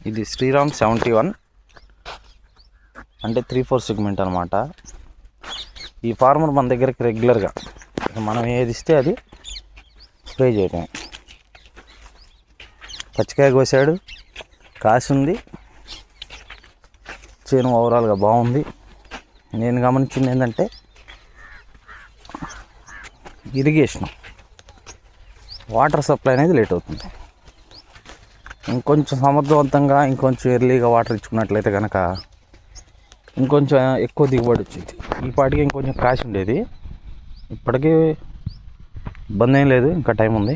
ఇది శ్రీరామ్ 71 అంటే 3/4 సెగ్మెంట్ అనమాట. ఈ ఫార్మర్ మన దగ్గరికి రెగ్యులర్గా మనం ఏది ఇస్తే అది స్ప్రే చేయటం. పచ్చికాయ కోసాడు, కాసి ఉంది, చేను ఓవరాల్గా బాగుంది. నేను గమనించింది ఏంటంటే ఇరిగేషన్ వాటర్ సప్లై అనేది లేట్ అవుతుంది. ఇంకొంచెం సమర్థవంతంగా ఇంకొంచెం ఎర్లీగా వాటర్ ఇచ్చుకున్నట్లయితే కనుక ఇంకొంచెం ఎక్కువ దిగుబడి వచ్చేది. ఈ పాటికి ఇంకొంచెం కాసి ఉండేది. ఇప్పటికీ ఇబ్బంది ఏం లేదు, ఇంకా టైం ఉంది.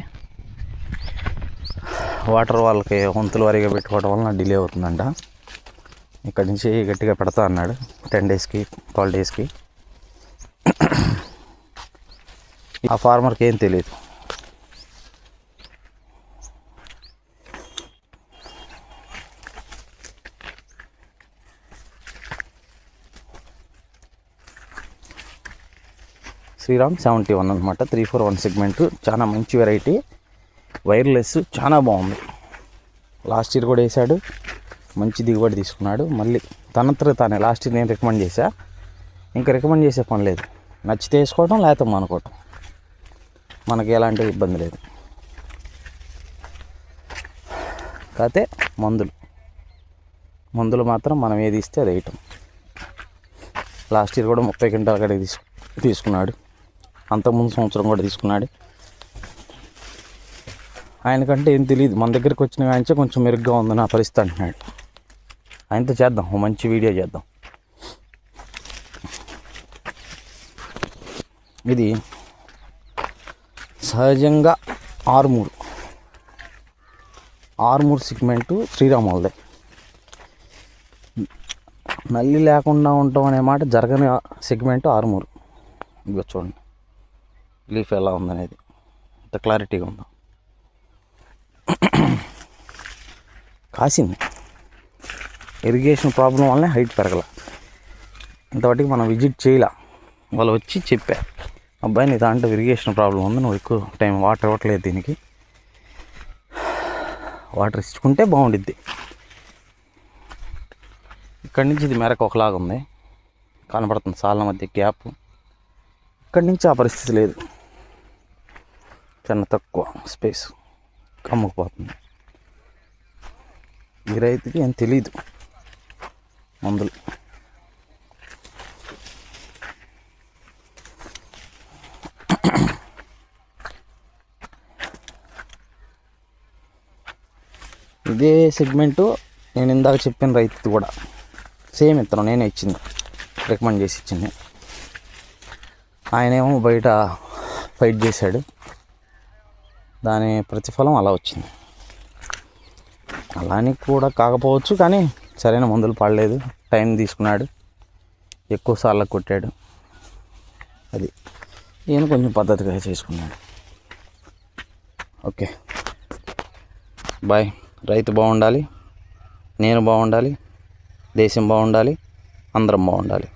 వాటర్ వాళ్ళకి వంతుల వారీగా పెట్టుకోవడం వలన డిలే అవుతుందంట. ఇక్కడి నుంచి గట్టిగా పెడతా అన్నాడు 10 డేస్కి 12 డేస్కి. ఆ ఫార్మర్కి ఏం తెలియదు. శ్రీరామ్ 71 అనమాట, 3/4 సెగ్మెంట్. చాలా మంచి వెరైటీ, వైర్లెస్, చాలా బాగుంది. లాస్ట్ ఇయర్ కూడా వేసాడు, మంచి దిగుబడి తీసుకున్నాడు. మళ్ళీ తనంతట తానే లాస్ట్ ఇయర్ నేను రికమెండ్ చేశా, ఇంకా రికమెండ్ చేసే పని లేదు. నచ్చితే వేసుకోవటం, లేకపోతే మానుకోవటం, మనకి ఎలాంటి ఇబ్బంది లేదు. కాకపోతే మందులు మాత్రం మనం ఏది ఇస్తే అది వేయటం. లాస్ట్ ఇయర్ కూడా 30 క్వింటాల కాడికి తీసుకున్నాడు. అంతకుముందు సంవత్సరం కూడా తీసుకున్నాడు. ఆయనకంటే ఏం తెలియదు, మన దగ్గరికి వచ్చిన ఆయనచే కొంచెం మెరుగ్గా ఉంది నా పరిస్థితి అంటున్నాడు. ఆయనతో చేద్దాం, ఓ మంచి వీడియో చేద్దాం. ఇది సహజంగా ఆర్మూర్ సెగ్మెంటు శ్రీరామ్ వాళ్ళదే. నల్లి లేకుండా ఉంటాం అనే మాట జరగని సెగ్మెంటు ఆర్మూర్. ఇదిగో చూడండి లీఫ్ ఎలా ఉందనేది, ఎంత క్లారిటీగా ఉందో. కాసింది, ఇరిగేషన్ ప్రాబ్లం వల్లనే హైట్ పెరగల. ఇంతవరకు మనం విజిట్ చేయలే. వాళ్ళు వచ్చి చెప్పారు, అబ్బాయి నీ దాంట్లో ఇరిగేషన్ ప్రాబ్లం ఉంది, నువ్వు ఎక్కువ టైం వాటర్ ఇవ్వట్లేదు, దీనికి వాటర్ ఇచ్చుకుంటే బాగుండిద్ది. ఇక్కడి నుంచి ఇది మెరకు ఒకలాగా ఉంది, కనపడుతుంది సాళ్ళ మధ్య గ్యాప్. ఇక్కడి నుంచి ఆ పరిస్థితి లేదు, చిన్న తక్కువ స్పేస్, కమ్ముకుపోతుంది. ఈ రైతుకి ఏం తెలీదు మందులు. ఇదే సెగ్మెంటు నేను ఇందాక చెప్పిన రైతు కూడా సేమ్ ఇత్తనం నేనే ఇచ్చింది, రికమెండ్ చేసి ఇచ్చింది. ఆయనేమో బయట ఫైట్ చేశాడు, దాని ప్రతిఫలం అలా వచ్చింది. అలానే కూడా కాకపోవచ్చు, కానీ సరైన మందులు పడలేదు, టైం తీసుకున్నాడు, ఎక్కువ సార్లు కొట్టాడు. అది ఈయన కొంచెం పద్ధతిగా చేసుకున్నాడు. Okay bye. రైతు బాగుండాలి, నేను బాగుండాలి, దేశం బాగుండాలి, అందరం బాగుండాలి.